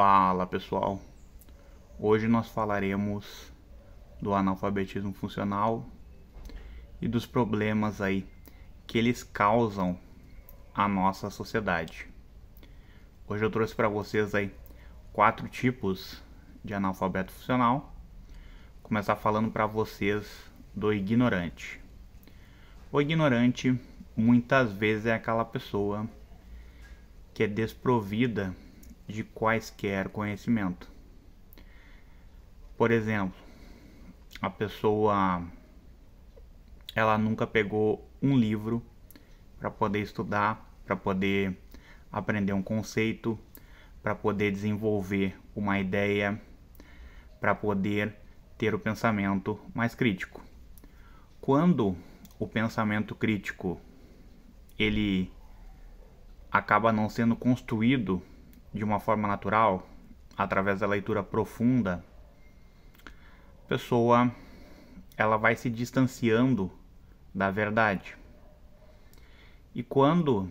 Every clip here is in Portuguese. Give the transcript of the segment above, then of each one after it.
Fala pessoal, hoje nós falaremos do analfabetismo funcional e dos problemas aí que eles causam à nossa sociedade. Hoje eu trouxe para vocês aí 4 tipos de analfabeto funcional. Vou começar falando para vocês do ignorante. O ignorante muitas vezes é aquela pessoa que é desprovida de quaisquer conhecimento. Por exemplo, a pessoa ela nunca pegou um livro para poder estudar, para poder aprender um conceito, para poder desenvolver uma ideia, para poder ter o pensamento mais crítico. Quando o pensamento crítico ele acaba não sendo construído de uma forma natural, através da leitura profunda, a pessoa ela vai se distanciando da verdade. E quando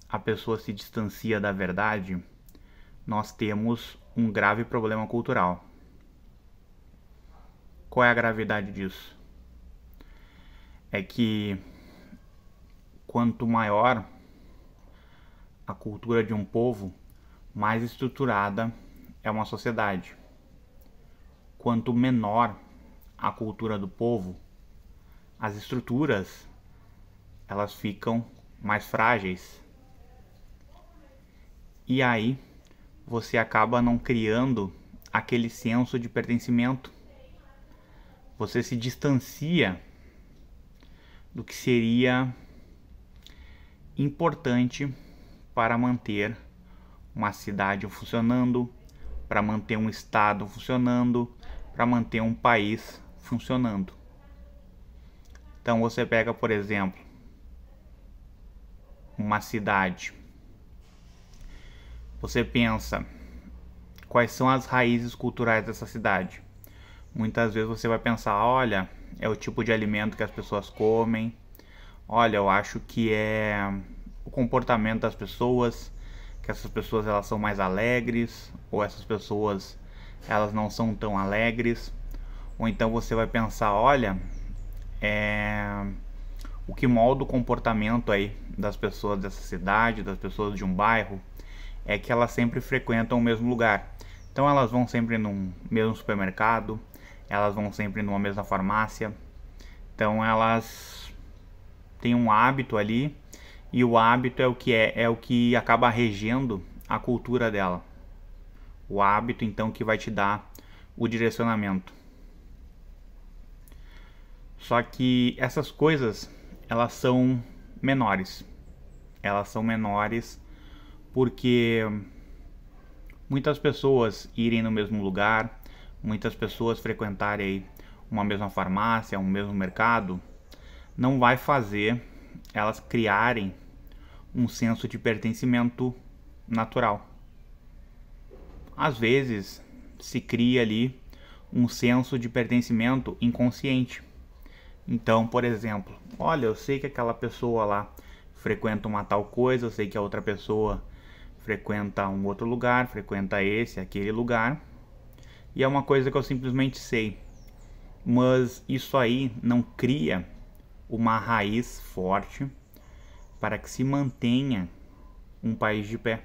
a pessoa se distancia da verdade, nós temos um grave problema cultural. Qual é a gravidade disso? É que quanto maior a cultura de um povo, mais estruturada é uma sociedade. Quanto menor a cultura do povo, as estruturas elas ficam mais frágeis. E aí você acaba não criando aquele senso de pertencimento. Você se distancia do que seria importante para manter uma cidade funcionando, para manter um estado funcionando, para manter um país funcionando. Então você pega, por exemplo, uma cidade. Você pensa, quais são as raízes culturais dessa cidade? Muitas vezes você vai pensar, olha, é o tipo de alimento que as pessoas comem. Olha, eu acho que é o comportamento das pessoas, que essas pessoas elas são mais alegres, ou essas pessoas elas não são tão alegres. Ou então você vai pensar, olha, o que molda o comportamento aí das pessoas dessa cidade, das pessoas de um bairro, é que elas sempre frequentam o mesmo lugar. Então elas vão sempre no mesmo supermercado, elas vão sempre numa mesma farmácia. Então elas têm um hábito ali, e o hábito é o que acaba regendo a cultura dela. O hábito então que vai te dar o direcionamento. Só que essas coisas elas são menores. Elas são menores porque muitas pessoas irem no mesmo lugar, muitas pessoas frequentarem aí uma mesma farmácia, um mesmo mercado, não vai fazer elas criarem um senso de pertencimento natural. Às vezes se cria ali um senso de pertencimento inconsciente. Então, por exemplo, olha, eu sei que aquela pessoa lá frequenta uma tal coisa, eu sei que a outra pessoa frequenta um outro lugar, frequenta aquele lugar, e é uma coisa que eu simplesmente sei. Mas isso aí não cria uma raiz forte para que se mantenha um país de pé.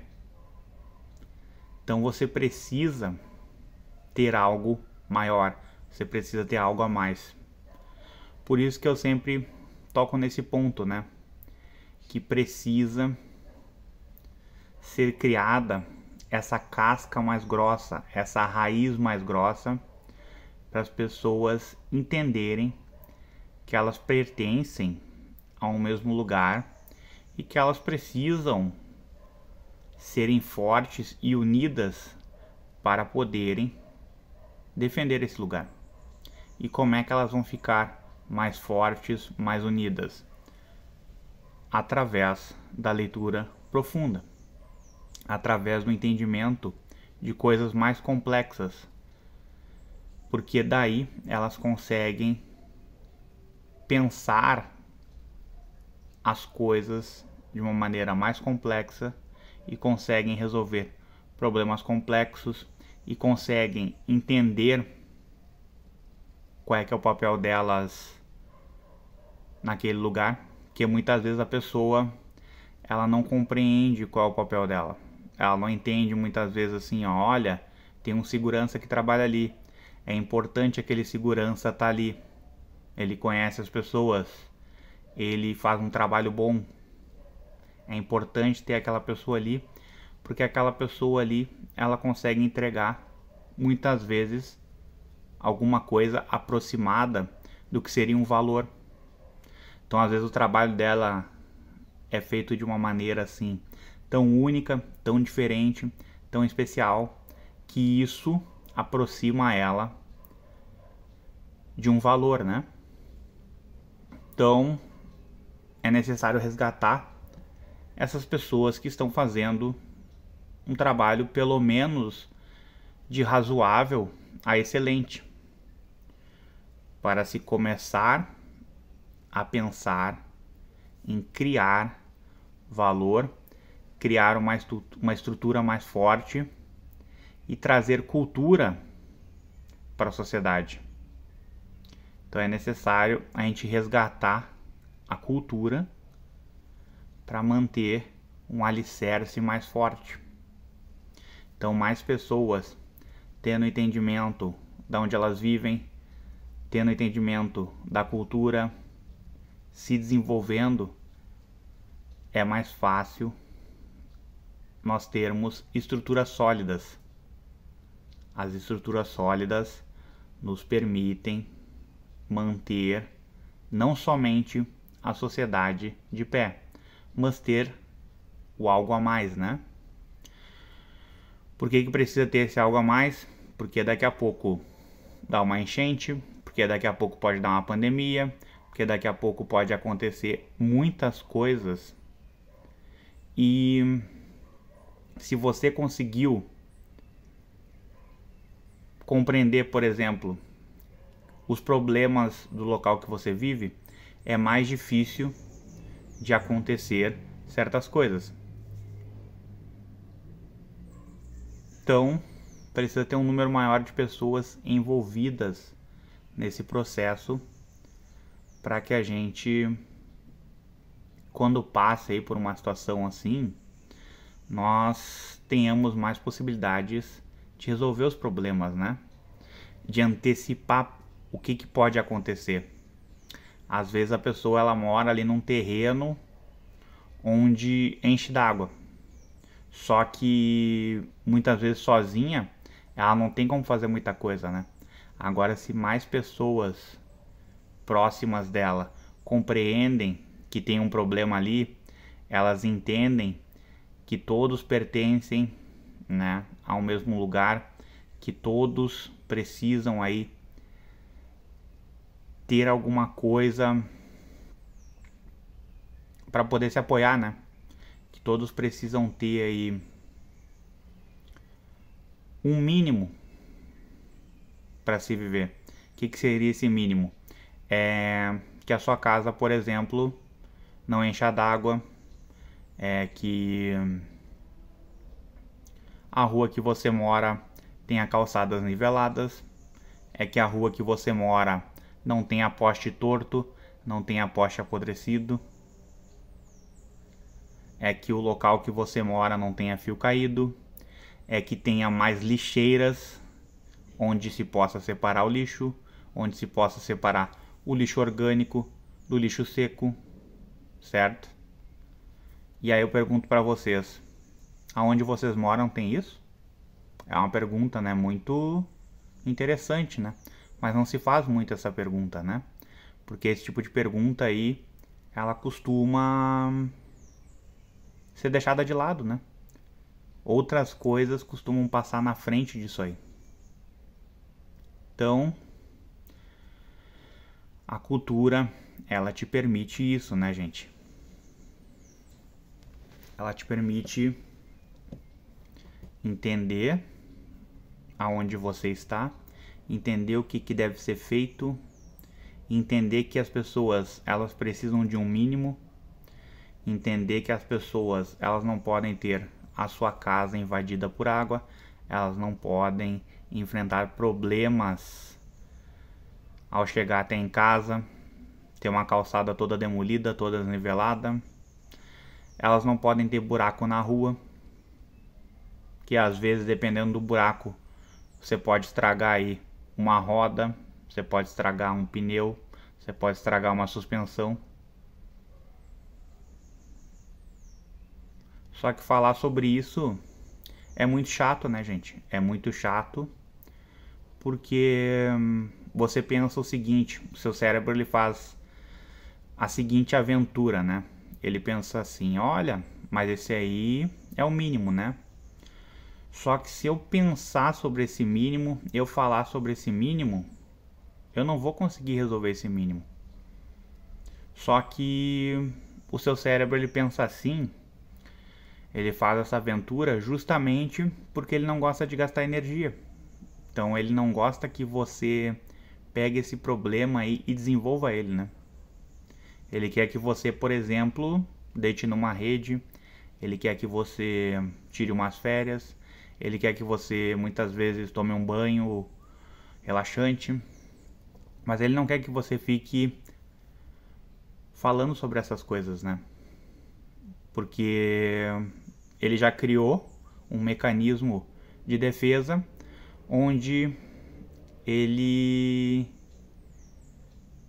Então você precisa ter algo maior, você precisa ter algo a mais. Por isso que eu sempre toco nesse ponto, né? Que precisa ser criada essa casca mais grossa, essa raiz mais grossa, para as pessoas entenderem que elas pertencem a um mesmo lugar e que elas precisam serem fortes e unidas para poderem defender esse lugar. E como é que elas vão ficar mais fortes, mais unidas? Através da leitura profunda, através do entendimento de coisas mais complexas, porque daí elas conseguem pensar as coisas de uma maneira mais complexa e conseguem resolver problemas complexos e conseguem entender qual é que é o papel delas naquele lugar, que muitas vezes a pessoa ela não compreende qual é o papel dela. Ela não entende muitas vezes assim, ó, olha, tem um segurança que trabalha ali. É importante aquele segurança estar ali. Ele conhece as pessoas. Ele faz um trabalho bom. É importante ter aquela pessoa ali, porque aquela pessoa ali, ela consegue entregar muitas vezes alguma coisa aproximada do que seria um valor. Então, às vezes o trabalho dela é feito de uma maneira assim tão única, tão diferente, tão especial, que isso aproxima ela de um valor, né? Então, é necessário resgatar essas pessoas que estão fazendo um trabalho pelo menos de razoável a excelente, para se começar a pensar em criar valor, criar uma estrutura mais forte e trazer cultura para a sociedade. Então é necessário a gente resgatar a cultura para manter um alicerce mais forte. Então mais pessoas tendo entendimento de onde elas vivem, tendo entendimento da cultura, se desenvolvendo, é mais fácil nós termos estruturas sólidas. As estruturas sólidas nos permitem manter não somente a sociedade de pé, mas ter o algo a mais, né? Por que precisa ter esse algo a mais? Porque daqui a pouco dá uma enchente, porque daqui a pouco pode dar uma pandemia, porque daqui a pouco pode acontecer muitas coisas. E se você conseguiu compreender, por exemplo, os problemas do local que você vive, é mais difícil de acontecer certas coisas. Então, precisa ter um número maior de pessoas envolvidas nesse processo para que a gente, quando passe aí por uma situação assim, nós tenhamos mais possibilidades de resolver os problemas, né? De antecipar o que pode acontecer. Às vezes a pessoa ela mora ali num terreno onde enche d'água. Só que muitas vezes sozinha ela não tem como fazer muita coisa, né? Agora, se mais pessoas próximas dela compreendem que tem um problema ali, elas entendem que todos pertencem, né, ao mesmo lugar, que todos precisam aí ter alguma coisa para poder se apoiar, né? Que todos precisam ter aí um mínimo para se viver. O que seria esse mínimo? É que a sua casa, por exemplo, não encha d'água, que a rua que você mora tenha calçadas niveladas, é que a rua que você mora não tenha poste torto, não tenha poste apodrecido, é que o local que você mora não tenha fio caído, é que tenha mais lixeiras onde se possa separar o lixo, onde se possa separar o lixo orgânico do lixo seco, certo? E aí eu pergunto para vocês, aonde vocês moram tem isso? É uma pergunta, né, muito interessante, né? Mas não se faz muito essa pergunta, né? Porque esse tipo de pergunta aí, ela costuma ser deixada de lado, né? Outras coisas costumam passar na frente disso aí. Então, a cultura, ela te permite isso, né, gente? Ela te permite entender aonde você está, entender o que deve ser feito, entender que as pessoas, elas precisam de um mínimo, entender que as pessoas, elas não podem ter a sua casa invadida por água, elas não podem enfrentar problemas ao chegar até em casa, ter uma calçada toda demolida, toda desnivelada. Elas não podem ter buraco na rua, que às vezes, dependendo do buraco, você pode estragar aí uma roda, você pode estragar um pneu, você pode estragar uma suspensão. Só que falar sobre isso é muito chato, né, gente? É muito chato porque você pensa o seguinte, o seu cérebro ele faz a seguinte aventura, né? Ele pensa assim, olha, mas esse aí é o mínimo, né? Só que se eu pensar sobre esse mínimo, eu falar sobre esse mínimo, eu não vou conseguir resolver esse mínimo. Só que o seu cérebro ele pensa assim, ele faz essa aventura justamente porque ele não gosta de gastar energia. Então ele não gosta que você pegue esse problema e desenvolva ele, né? Ele quer que você, por exemplo, deite numa rede, ele quer que você tire umas férias, ele quer que você muitas vezes tome um banho relaxante, mas ele não quer que você fique falando sobre essas coisas, né? Porque ele já criou um mecanismo de defesa onde ele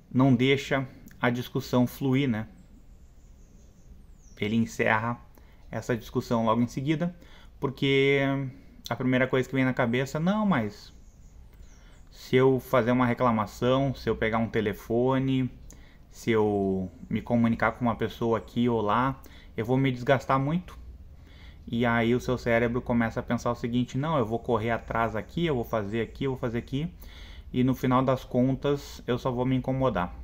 não deixa a discussão fluir, né? Ele encerra essa discussão logo em seguida, porque a primeira coisa que vem na cabeça, não, mas se eu fazer uma reclamação, se eu pegar um telefone, se eu me comunicar com uma pessoa aqui ou lá, eu vou me desgastar muito. E aí o seu cérebro começa a pensar o seguinte, não, eu vou correr atrás aqui, eu vou fazer aqui, eu vou fazer aqui, e no final das contas eu só vou me incomodar.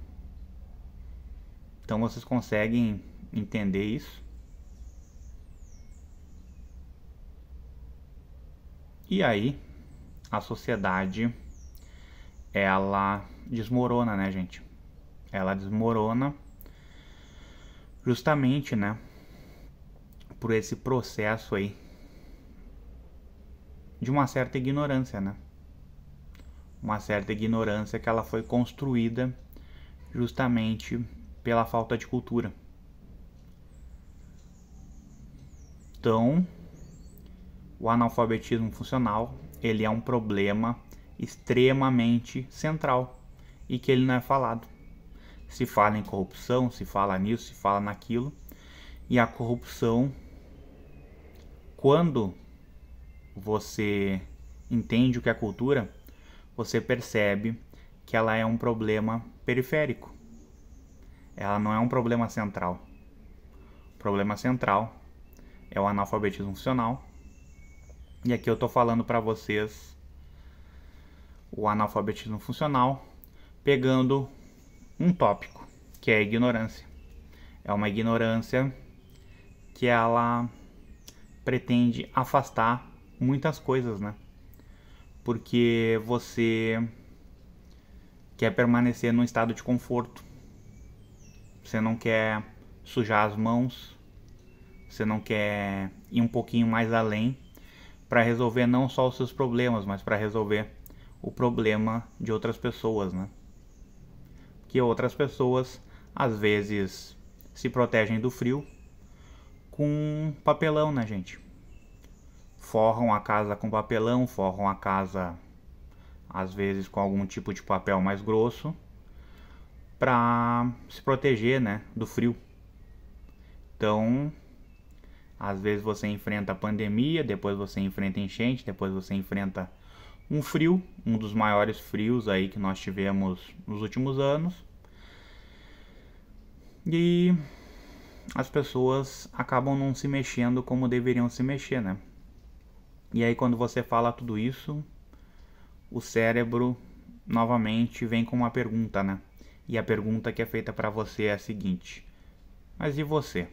Então vocês conseguem entender isso? E aí a sociedade ela desmorona, né, gente? Ela desmorona justamente, né, por esse processo aí de uma certa ignorância, né? Uma certa ignorância que ela foi construída justamente pela falta de cultura. Então, o analfabetismo funcional, ele é um problema extremamente central e que ele não é falado. Se fala em corrupção, se fala nisso, se fala naquilo, e a corrupção, quando você entende o que é cultura, você percebe que ela é um problema periférico. Ela não é um problema central. O problema central é o analfabetismo funcional. E aqui eu estou falando para vocês o analfabetismo funcional, pegando um tópico, que é a ignorância. É uma ignorância que ela pretende afastar muitas coisas, né? Porque você quer permanecer num estado de conforto. Você não quer sujar as mãos, você não quer ir um pouquinho mais além para resolver não só os seus problemas, mas para resolver o problema de outras pessoas, né? Que outras pessoas às vezes se protegem do frio com papelão, né, gente? Forram a casa com papelão, forram a casa às vezes com algum tipo de papel mais grosso para se proteger, né, do frio. Então, às vezes você enfrenta a pandemia, depois você enfrenta enchente, depois você enfrenta um frio, um dos maiores frios aí que nós tivemos nos últimos anos. E as pessoas acabam não se mexendo como deveriam se mexer, né? E aí quando você fala tudo isso, o cérebro novamente vem com uma pergunta, né? E a pergunta que é feita para você é a seguinte: mas e você?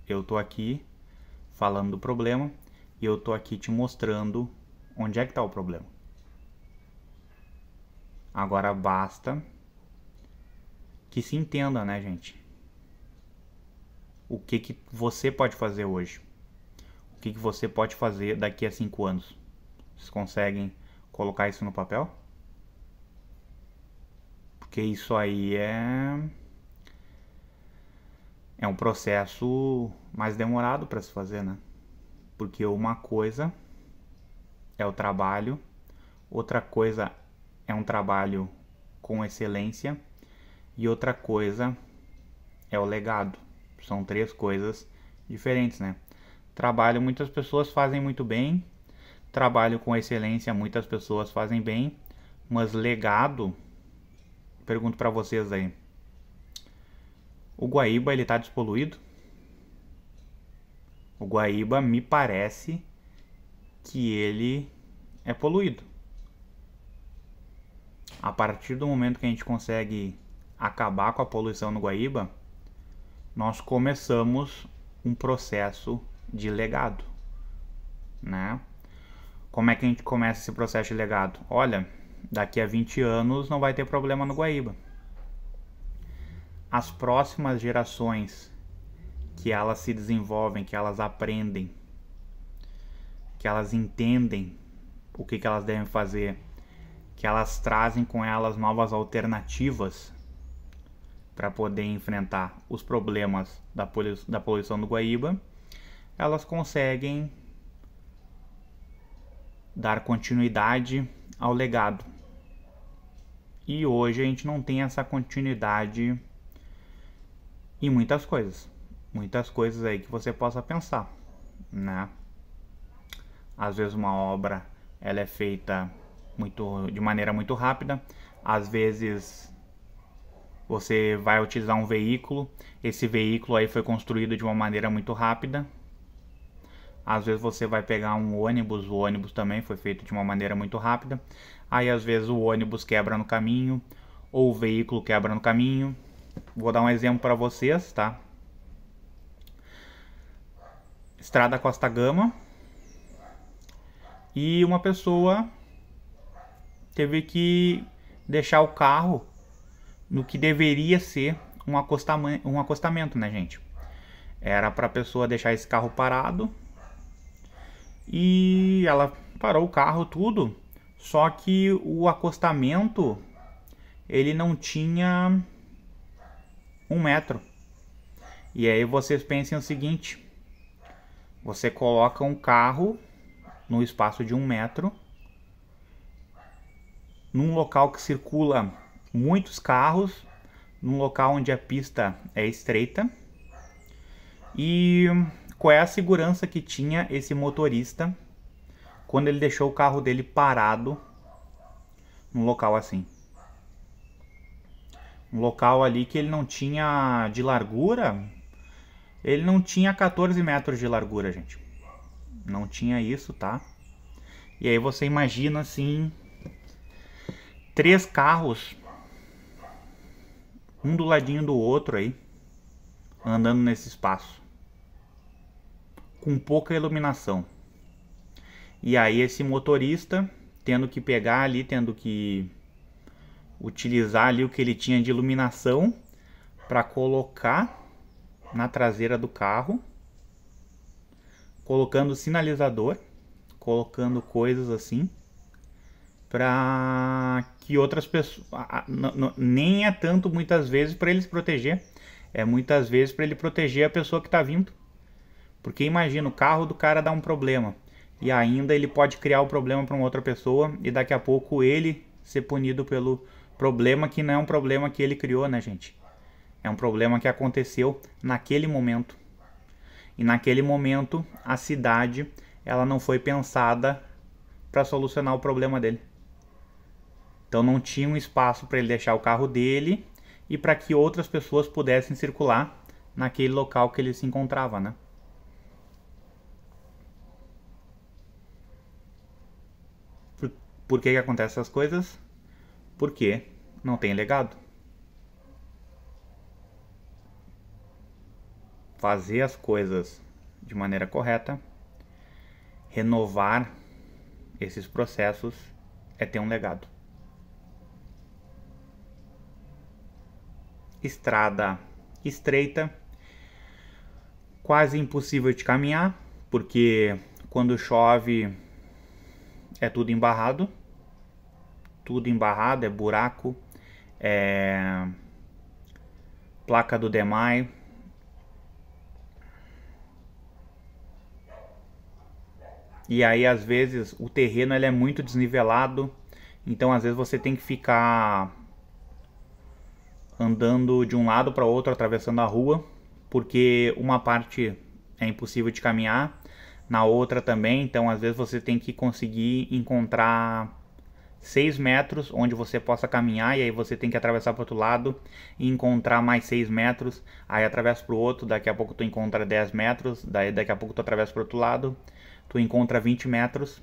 Eu tô aqui falando do problema e eu tô aqui te mostrando onde é que tá o problema. Agora basta que se entenda, né, gente? O que você pode fazer hoje? que você pode fazer daqui a 5 anos? Vocês conseguem colocar isso no papel? Porque isso aí é um processo mais demorado para se fazer, né? Porque uma coisa é o trabalho, outra coisa é um trabalho com excelência e outra coisa é o legado. São 3 coisas diferentes, né? Trabalho muitas pessoas fazem muito bem, trabalho com excelência muitas pessoas fazem bem, mas legado, pergunto para vocês aí, o Guaíba ele tá despoluído? O Guaíba me parece que ele é poluído. A partir do momento que a gente consegue acabar com a poluição no Guaíba, nós começamos um processo de legado, né? Como é que a gente começa esse processo de legado? Olha, daqui a 20 anos não vai ter problema no Guaíba. As próximas gerações que elas se desenvolvem, que elas aprendem, que elas entendem o que elas devem fazer, que elas trazem com elas novas alternativas para poder enfrentar os problemas da poluição do Guaíba, elas conseguem dar continuidade ao legado. E hoje a gente não tem essa continuidade em muitas coisas aí que você possa pensar, né? Às vezes uma obra ela é feita de maneira muito rápida, às vezes você vai utilizar um veículo, esse veículo aí foi construído de uma maneira muito rápida. Às vezes você vai pegar um ônibus, o ônibus também foi feito de uma maneira muito rápida. Aí às vezes o ônibus quebra no caminho, ou o veículo quebra no caminho. Vou dar um exemplo para vocês, tá? Estrada Costa Gama. E uma pessoa teve que deixar o carro no que deveria ser um acostamento, né, gente? Era para a pessoa deixar esse carro parado. E ela parou o carro, tudo. Só que o acostamento, ele não tinha 1 metro. E aí vocês pensem o seguinte: você coloca um carro no espaço de 1 metro, num local que circula muitos carros, num local onde a pista é estreita. E qual é a segurança que tinha esse motorista quando ele deixou o carro dele parado num local assim? Um local ali que ele não tinha de largura, ele não tinha 14 metros de largura, gente. Não tinha isso, tá? E aí você imagina assim, 3 carros, um do ladinho do outro aí, andando nesse espaço, com pouca iluminação. E aí esse motorista tendo que pegar ali, tendo que utilizar ali o que ele tinha de iluminação para colocar na traseira do carro, colocando sinalizador, colocando coisas assim, para que outras pessoas, nem é tanto muitas vezes para ele se proteger, é muitas vezes para ele proteger a pessoa que está vindo. Porque imagina, o carro do cara dá um problema e ainda ele pode criar o problema para uma outra pessoa e daqui a pouco ele ser punido pelo problema que não é um problema que ele criou, né, gente? É um problema que aconteceu naquele momento. E naquele momento a cidade ela não foi pensada para solucionar o problema dele. Então não tinha um espaço para ele deixar o carro dele e para que outras pessoas pudessem circular naquele local que ele se encontrava, né? Por que acontecem essas coisas? Porque não tem legado. Fazer as coisas de maneira correta, renovar esses processos é ter um legado. Estrada estreita, quase impossível de caminhar, porque quando chove é tudo embarrado, é buraco, é placa do DEMAI. E aí às vezes o terreno ele é muito desnivelado, então às vezes você tem que ficar andando de um lado para outro, atravessando a rua, porque uma parte é impossível de caminhar, na outra também, então às vezes você tem que conseguir encontrar 6 metros onde você possa caminhar, e aí você tem que atravessar para o outro lado e encontrar mais 6 metros, aí atravessa para o outro, daqui a pouco tu encontra 10 metros, daí daqui a pouco tu atravessa para o outro lado, tu encontra 20 metros.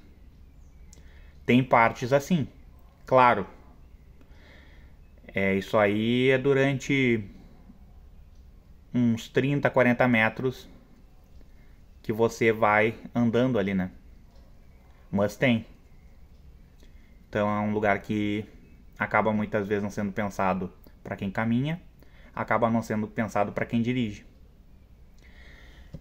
Tem partes assim, claro. Isso aí é durante uns 30, 40 metros que você vai andando ali, né? Mas tem. Então é um lugar que acaba muitas vezes não sendo pensado para quem caminha, acaba não sendo pensado para quem dirige.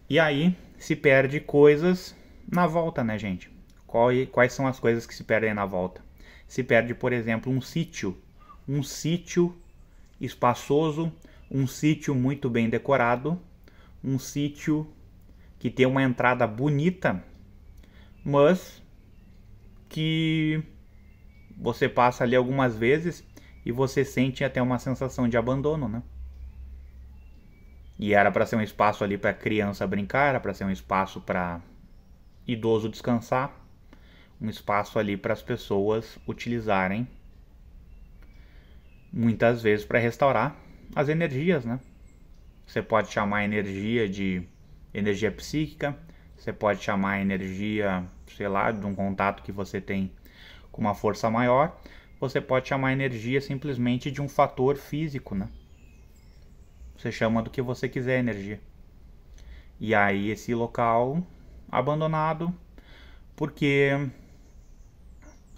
E aí se perde coisas na volta, né, gente? Quais são as coisas que se perdem na volta? Se perde, por exemplo, um sítio espaçoso, um sítio muito bem decorado, um sítio que tem uma entrada bonita, mas que você passa ali algumas vezes e você sente até uma sensação de abandono, né? E era para ser um espaço ali para criança brincar, era para ser um espaço para idoso descansar, um espaço ali para as pessoas utilizarem muitas vezes para restaurar as energias, né? Você pode chamar a energia de energia psíquica, você pode chamar a energia, sei lá, de um contato que você tem com uma força maior, você pode chamar a energia simplesmente de um fator físico, né? Você chama do que você quiser energia. E aí esse local abandonado, porque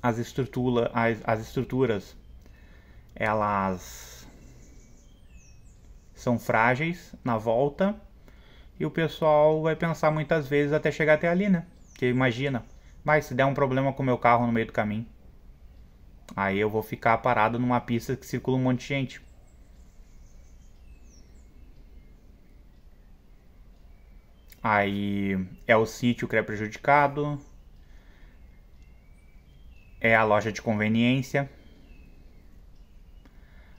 as estruturas elas são frágeis na volta, e o pessoal vai pensar muitas vezes até chegar até ali, né? Porque imagina, mas se der um problema com o meu carro no meio do caminho, aí eu vou ficar parado numa pista que circula um monte de gente. Aí é o sítio que é prejudicado, é a loja de conveniência.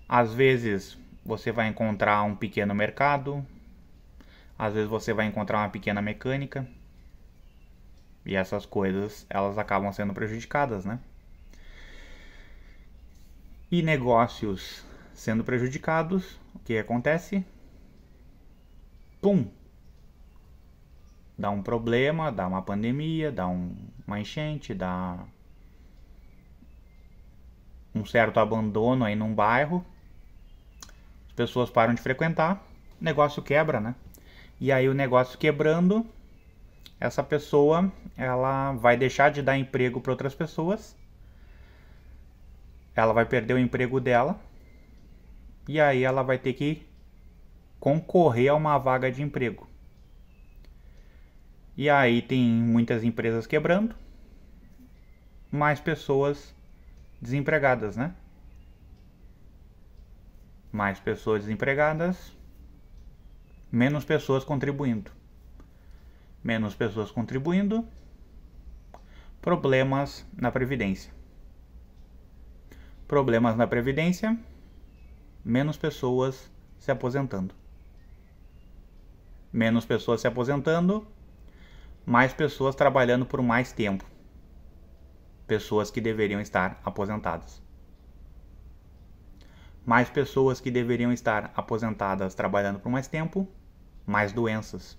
Às vezes você vai encontrar um pequeno mercado, às vezes você vai encontrar uma pequena mecânica, e essas coisas elas acabam sendo prejudicadas, né? E negócios sendo prejudicados, o que acontece? Pum! Dá um problema, dá uma pandemia, dá uma enchente, dá um certo abandono aí num bairro, as pessoas param de frequentar, o negócio quebra, né? E aí o negócio quebrando, essa pessoa ela vai deixar de dar emprego para outras pessoas, ela vai perder o emprego dela, e aí ela vai ter que concorrer a uma vaga de emprego. E aí tem muitas empresas quebrando, mais pessoas desempregadas, né? Mais pessoas desempregadas, menos pessoas contribuindo. Menos pessoas contribuindo, problemas na Previdência. Problemas na Previdência, menos pessoas se aposentando. Menos pessoas se aposentando, mais pessoas trabalhando por mais tempo. Pessoas que deveriam estar aposentadas. Mais pessoas que deveriam estar aposentadas trabalhando por mais tempo, mais doenças.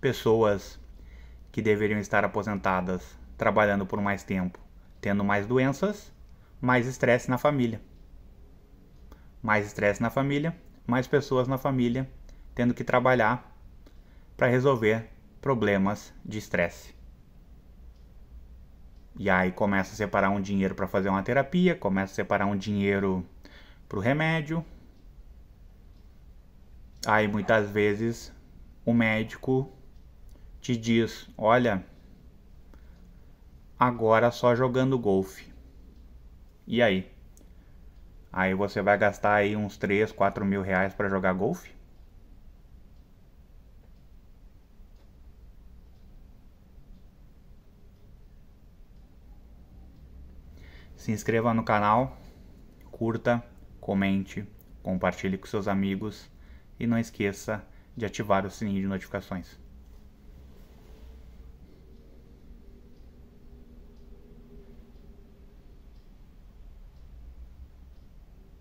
Pessoas que deveriam estar aposentadas trabalhando por mais tempo, tendo mais doenças, mais estresse na família. Mais estresse na família, mais pessoas na família tendo que trabalhar para resolver problemas de estresse. E aí começa a separar um dinheiro para fazer uma terapia, começa a separar um dinheiro para o remédio. Aí muitas vezes o médico te diz, olha, agora só jogando golfe. E aí? Aí você vai gastar aí uns 3, 4 mil reais para jogar golfe? Se inscreva no canal, curta, comente, compartilhe com seus amigos e não esqueça de ativar o sininho de notificações.